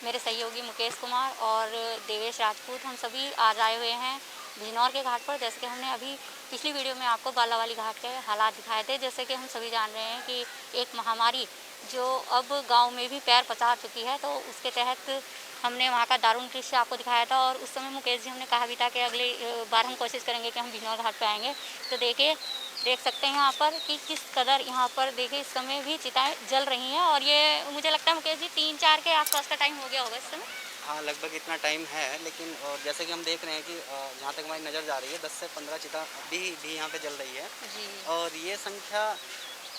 मेरे सहयोगी मुकेश कुमार और देवेश राजपूत हम सभी आज आए हुए हैं बिजनौर के घाट पर। जैसे कि हमने अभी पिछली वीडियो में आपको बालावाली घाट के हालात दिखाए थे। जैसे कि हम सभी जान रहे हैं कि एक महामारी जो अब गांव में भी पैर पसार चुकी है, तो उसके तहत हमने वहां का दारुण दृश्य आपको दिखाया था। और उस समय मुकेश जी हमने कहा भी था कि अगली बार हम कोशिश करेंगे कि हम बिजनौर घाट पर आएंगे। तो देख सकते हैं यहाँ पर कि किस कदर यहाँ पर देखिए इस समय भी चिताएं जल रही हैं। और ये मुझे लगता है मुकेश जी 3-4 के आसपास का टाइम हो गया होगा इस समय। हाँ, लगभग इतना टाइम है, लेकिन और जैसे कि हम देख रहे हैं कि जहाँ तक हमारी नज़र जा रही है 10 से 15 चिता अभी भी यहाँ पे जल रही है। जी। और ये संख्या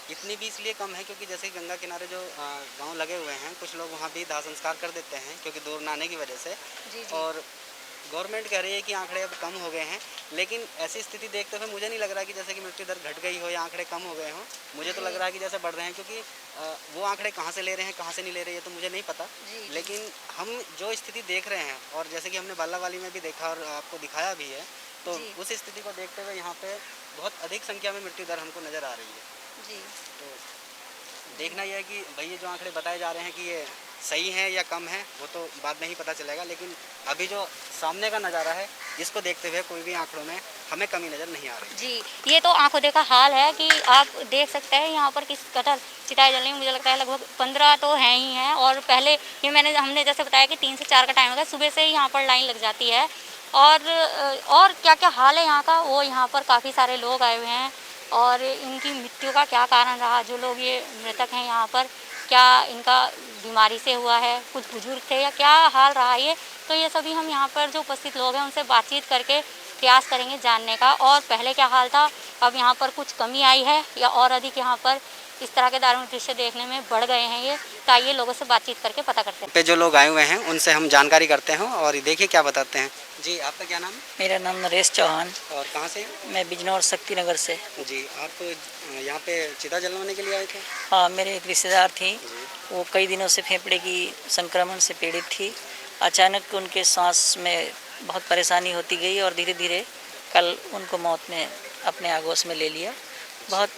इतनी भी इसलिए कम है क्योंकि जैसे गंगा किनारे जो गांव लगे हुए हैं, कुछ लोग वहाँ भी दाह संस्कार कर देते हैं क्योंकि दूर ना आने की वजह से। जी जी। और गवर्नमेंट कह रही है कि आंकड़े अब कम हो गए हैं, लेकिन ऐसी स्थिति देखते हुए मुझे नहीं लग रहा कि जैसे कि मृत्यु दर घट गई हो या आंकड़े कम हो गए हों। मुझे तो लग रहा है कि जैसे बढ़ रहे हैं, क्योंकि वो आंकड़े कहाँ से ले रहे हैं कहाँ से नहीं ले रहे हैं तो मुझे नहीं पता। लेकिन हम जो स्थिति देख रहे हैं और जैसे कि हमने बालावाली में भी देखा और आपको दिखाया भी है, तो उस स्थिति को देखते हुए यहाँ पे बहुत अधिक संख्या में मृत्यु दर हमको नज़र आ रही है। जी। तो देखना यह है कि भाई ये जो आंकड़े बताए जा रहे हैं कि ये सही है या कम है, वो तो बाद में ही पता चलेगा। लेकिन अभी जो सामने का नज़ारा है, इसको देखते हुए कोई भी आंकड़ों में हमें कमी नज़र नहीं आ रही। जी, ये तो आंखों देखा हाल है कि आप देख सकते हैं यहाँ पर किस कदर चिताएं जल रही हैं। मुझे लगता है लगभग 15 तो हैं ही हैं। और पहले ये हमने जैसे बताया कि 3 से 4 का टाइम होगा, सुबह से ही यहाँ पर लाइन लग जाती है। और क्या क्या हाल है यहाँ का, वो यहाँ पर काफ़ी सारे लोग आए हुए हैं। और इनकी मृत्यु का क्या कारण रहा, जो लोग ये मृतक हैं यहाँ पर, क्या इनका बीमारी से हुआ है, कुछ बुजुर्ग थे या क्या हाल रहा ये, तो ये सभी हम यहाँ पर जो उपस्थित लोग हैं उनसे बातचीत करके प्रयास करेंगे जानने का। और पहले क्या हाल था, अब यहाँ पर कुछ कमी आई है या और अधिक यहाँ पर इस तरह के दारुण दृश्य देखने में बढ़ गए हैं ये, तो आइए लोगों से बातचीत करके पता करते हैं। पे जो लोग आए हुए हैं उनसे हम जानकारी करते हैं और देखिए क्या बताते हैं। जी, आपका क्या नाम है? मेरा नाम नरेश चौहान। और कहाँ से? मैं बिजनौर शक्ति नगर से। जी, आप यहाँ पे चिता जलवाने के लिए आए थे? हाँ, मेरे एक रिश्तेदार थी, वो कई दिनों से फेफड़े की संक्रमण से पीड़ित थी। अचानक उनके सांस में बहुत परेशानी होती गई और धीरे धीरे कल उनको मौत ने अपने आगोश में ले लिया। बहुत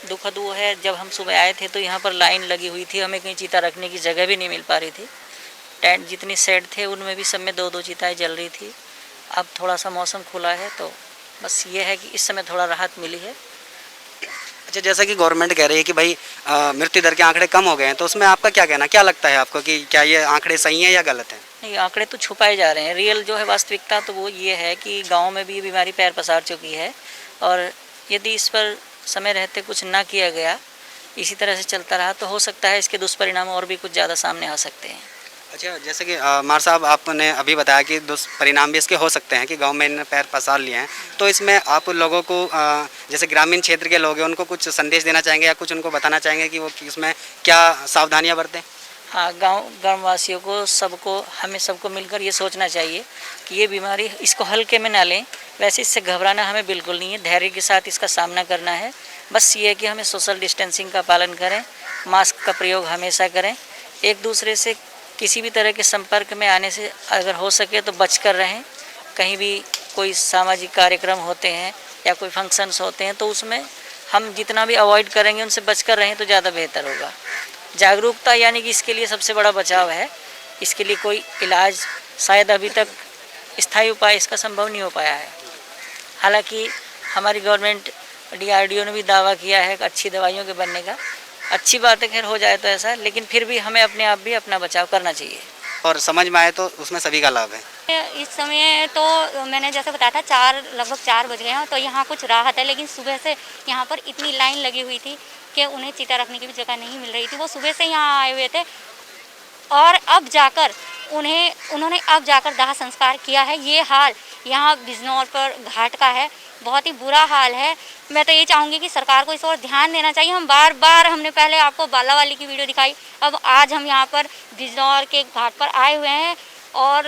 दुखद वो है, जब हम सुबह आए थे तो यहाँ पर लाइन लगी हुई थी, हमें कहीं चिता रखने की जगह भी नहीं मिल पा रही थी। टेंट जितनी सेट थे उनमें भी सब में 2-2 चिताएँ जल रही थी। अब थोड़ा सा मौसम खुला है तो बस ये है कि इस समय थोड़ा राहत मिली है। अच्छा, जैसा कि गवर्नमेंट कह रही है कि भाई मृत्यु दर के आंकड़े कम हो गए हैं, तो उसमें आपका क्या कहना, क्या लगता है आपको कि क्या ये आंकड़े सही हैं या गलत हैं? नहीं, आंकड़े तो छुपाए जा रहे हैं। रियल जो है वास्तविकता तो वो ये है कि गांव में भी ये बीमारी पैर पसार चुकी है। और यदि इस पर समय रहते कुछ ना किया गया, इसी तरह से चलता रहा, तो हो सकता है इसके दुष्परिणाम और भी कुछ ज़्यादा सामने आ सकते हैं। अच्छा, जैसे कि मार साहब आपने अभी बताया कि दुष्परिणाम भी इसके हो सकते हैं कि गांव में इन्होंने पैर पसार लिए हैं, तो इसमें आप लोगों को जैसे ग्रामीण क्षेत्र के लोग हैं उनको कुछ संदेश देना चाहेंगे या कुछ उनको बताना चाहेंगे कि वो इसमें क्या सावधानियां बरतें? हाँ, गाँववासियों को हमें सबको मिलकर ये सोचना चाहिए कि ये बीमारी, इसको हल्के में ना लें। वैसे इससे घबराना हमें बिल्कुल नहीं है, धैर्य के साथ इसका सामना करना है। बस ये है कि हमें सोशल डिस्टेंसिंग का पालन करें, मास्क का प्रयोग हमेशा करें, एक दूसरे से किसी भी तरह के संपर्क में आने से अगर हो सके तो बचकर रहें। कहीं भी कोई सामाजिक कार्यक्रम होते हैं या कोई फंक्शंस होते हैं तो उसमें हम जितना भी अवॉइड करेंगे उनसे बचकर रहें तो ज़्यादा बेहतर होगा। जागरूकता यानी कि इसके लिए सबसे बड़ा बचाव है। इसके लिए कोई इलाज शायद अभी तक स्थायी उपाय इसका संभव नहीं हो पाया है। हालांकि हमारी गवर्नमेंट DRDO ने भी दावा किया है अच्छी दवाइयों के बनने का। अच्छी बात है, खैर हो जाए तो ऐसा, लेकिन फिर भी हमें अपने आप भी अपना बचाव करना चाहिए। और समझ में आए तो उसमें सभी का लाभ है। इस समय तो मैंने जैसे बताया था लगभग 4 बज गए हैं, तो यहाँ कुछ राहत है। लेकिन सुबह से यहाँ पर इतनी लाइन लगी हुई थी कि उन्हें चिता रखने की भी जगह नहीं मिल रही थी। वो सुबह से यहाँ आए हुए थे और अब जाकर उन्होंने अब जाकर दाह संस्कार किया है। ये हाल यहाँ बिजनौर पर घाट का है, बहुत ही बुरा हाल है। मैं तो ये चाहूँगी कि सरकार को इस ओर ध्यान देना चाहिए। हम बार बार हमने पहले आपको बालावाली की वीडियो दिखाई, अब आज हम यहाँ पर बिजनौर के घाट पर आए हुए हैं। और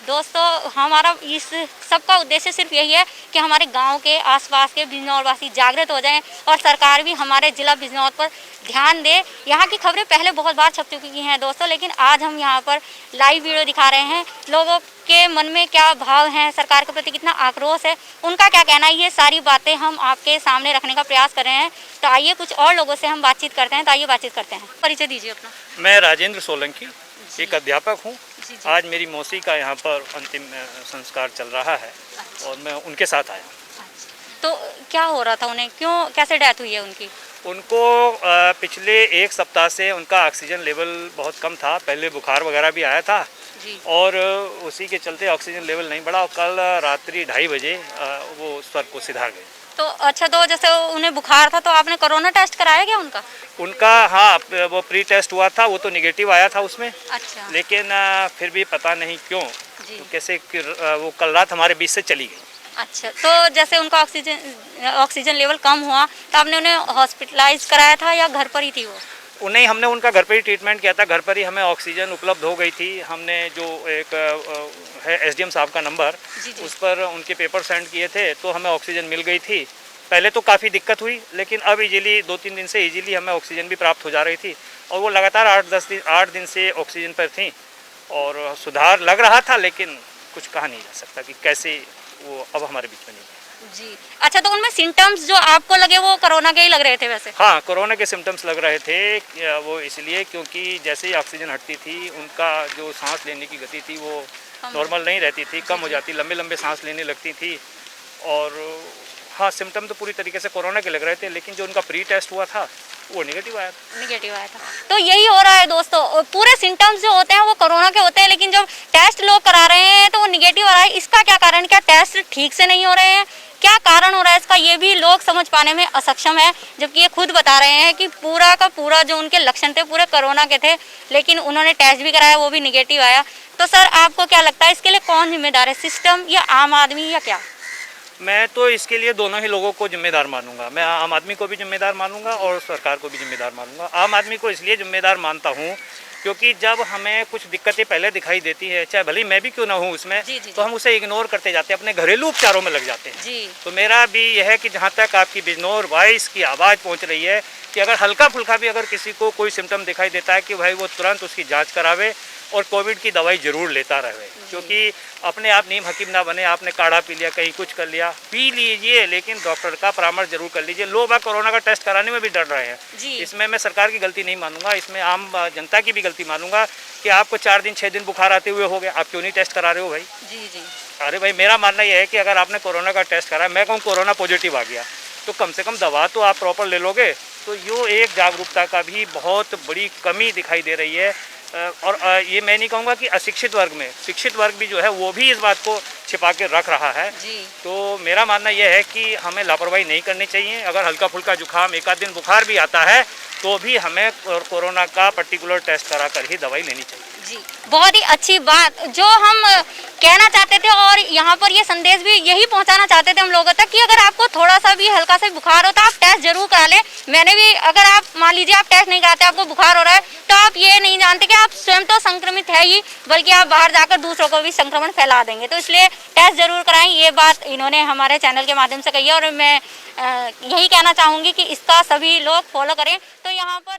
दोस्तों, हमारा इस सब का उद्देश्य सिर्फ यही है कि हमारे गांव के आसपास के बिजनौर वासी जागृत हो जाएं और सरकार भी हमारे ज़िला बिजनौर पर ध्यान दे। यहाँ की खबरें पहले बहुत बार छप चुकी हैं दोस्तों, लेकिन आज हम यहाँ पर लाइव वीडियो दिखा रहे हैं। लोगों के मन में क्या भाव हैं, सरकार के प्रति कितना आक्रोश है, उनका क्या कहना है, ये सारी बातें हम आपके सामने रखने का प्रयास कर रहे हैं। तो आइए कुछ और लोगों से हम बातचीत करते हैं। तो आइए बातचीत करते हैं। परिचय दीजिए अपना। मैं राजेंद्र सोलंकी। एक अध्यापक हूँ। जी जी। आज मेरी मौसी का यहाँ पर अंतिम संस्कार चल रहा है और मैं उनके साथ आया। तो क्या हो रहा था उन्हें, क्यों, कैसे डेथ हुई है उनकी? उनको पिछले एक सप्ताह से उनका ऑक्सीजन लेवल बहुत कम था। पहले बुखार वगैरह भी आया था जी और उसी के चलते ऑक्सीजन लेवल नहीं बढ़ा और कल रात्रि 2:30 बजे वो स्वर्ग को सिधार गए। तो अच्छा, तो जैसे उन्हें बुखार था तो आपने कोरोना टेस्ट कराया क्या उनका? उनका हाँ, वो प्री टेस्ट हुआ था, वो तो निगेटिव आया था उसमें, अच्छा लेकिन फिर भी पता नहीं क्यों जी। तो कैसे वो कल रात हमारे बीच से चली गई। अच्छा, तो जैसे उनका ऑक्सीजन लेवल कम हुआ तो आपने उन्हें हॉस्पिटलाइज कराया था या घर पर ही थी वो? उन्हें हमने उनका घर पर ही ट्रीटमेंट किया था। घर पर ही हमें ऑक्सीजन उपलब्ध हो गई थी। हमने जो एक है एसडीएम साहब का नंबर, जी जी। उस पर उनके पेपर सेंड किए थे तो हमें ऑक्सीजन मिल गई थी। पहले तो काफ़ी दिक्कत हुई, लेकिन अब इजीली 2-3 दिन से इजीली हमें ऑक्सीजन भी प्राप्त हो जा रही थी और वो लगातार 8 दिन से ऑक्सीजन पर थी और सुधार लग रहा था, लेकिन कुछ कहा नहीं जा सकता कि कैसे वो अब हमारे बीच में नहीं है। जी। अच्छा, तो उनमें सिम्टम्स जो आपको लगे वो कोरोना के ही लग रहे थे वैसे? हाँ, कोरोना के सिम्टम्स लग रहे थे। वो इसलिए क्योंकि जैसे ही ऑक्सीजन हटती थी उनका जो सांस लेने की गति थी वो नॉर्मल नहीं रहती थी, कम हो जाती, लंबे लंबे सांस लेने लगती थी। और हाँ, सिम्टम तो पूरी तरीके से कोरोना के लग रहे थे, लेकिन जो उनका प्री टेस्ट हुआ था वो निगेटिव आया था। निगेटिव आया था। तो यही हो रहा है दोस्तों, पूरे सिम्टम्स जो होते हैं वो कोरोना के होते हैं, लेकिन जब टेस्ट लोग करा रहे हैं तो वो निगेटिव आ रहा है। इसका क्या कारण, क्या टेस्ट ठीक से नहीं हो रहे हैं, क्या कारण हो रहा है इसका, ये भी लोग समझ पाने में असक्षम है। जबकि ये खुद बता रहे हैं कि पूरा का पूरा जो उनके लक्षण थे पूरे कोरोना के थे, लेकिन उन्होंने टेस्ट भी कराया, वो भी निगेटिव आया। तो सर, आपको क्या लगता है इसके लिए कौन जिम्मेदार है, सिस्टम या आम आदमी या क्या? मैं तो इसके लिए दोनों ही लोगों को जिम्मेदार मानूंगा। मैं आम आदमी को भी जिम्मेदार मानूंगा और सरकार को भी जिम्मेदार मानूंगा। आम आदमी को इसलिए जिम्मेदार मानता हूँ क्योंकि जब हमें कुछ दिक्कतें पहले दिखाई देती है, चाहे भले मैं भी क्यों ना हूँ उसमें, जी, जी, तो हम उसे इग्नोर करते जाते हैं, अपने घरेलू उपचारों में लग जाते हैं। जी तो मेरा भी यह है कि जहाँ तक आपकी बिजनौर वॉइस की आवाज़ पहुँच रही है कि अगर हल्का फुल्का भी अगर किसी को कोई सिम्टम दिखाई देता है कि भाई वो तुरंत उसकी जाँच करावे और कोविड की दवाई ज़रूर लेता रहे। क्योंकि अपने आप नीम हकीम ना बने। आपने काढ़ा पी लिया, कहीं कुछ कर लिया, पी लीजिए, लेकिन डॉक्टर का परामर्श जरूर कर लीजिए। लोग बाग कोरोना का टेस्ट कराने में भी डर रहे हैं। जी। इसमें मैं सरकार की गलती नहीं मानूंगा, इसमें आम जनता की भी गलती मानूंगा कि आपको 4 दिन 6 दिन बुखार आते हुए हो गया, आप क्यों नहीं टेस्ट करा रहे हो भाई? जी जी। अरे भाई, मेरा मानना यह है कि अगर आपने कोरोना का टेस्ट कराया, मैं कहूँ कोरोना पॉजिटिव आ गया, तो कम से कम दवा तो आप प्रॉपर ले लोगे। तो यो एक जागरूकता का भी बहुत बड़ी कमी दिखाई दे रही है। और ये मैं नहीं कहूँगा कि अशिक्षित वर्ग में, शिक्षित वर्ग भी जो है वो भी इस बात को छिपा के रख रहा है। जी। तो मेरा मानना यह है कि हमें लापरवाही नहीं करनी चाहिए। अगर हल्का फुल्का जुकाम, एक आध दिन बुखार भी आता है तो भी हमें कोरोना का पर्टिकुलर टेस्ट करा कर ही दवाई लेनी चाहिए। जी, बहुत ही अच्छी बात जो हम कहना चाहते थे और यहाँ पर ये संदेश भी यही पहुँचाना चाहते थे हम लोगों तक कि अगर आपको थोड़ा सा भी हल्का सा बुखार हो तो आप टेस्ट जरूर करा लें। मैंने भी, अगर आप मान लीजिए आप टेस्ट नहीं कराते, आपको बुखार हो रहा है, तो आप ये नहीं जानते कि आप स्वयं तो संक्रमित है ही, बल्कि आप बाहर जाकर दूसरों को भी संक्रमण फैला देंगे। तो इसलिए टेस्ट जरूर कराएं। ये बात इन्होंने हमारे चैनल के माध्यम से कही है और मैं यही कहना चाहूँगी कि इसका सभी लोग फॉलो करें। तो यहाँ पर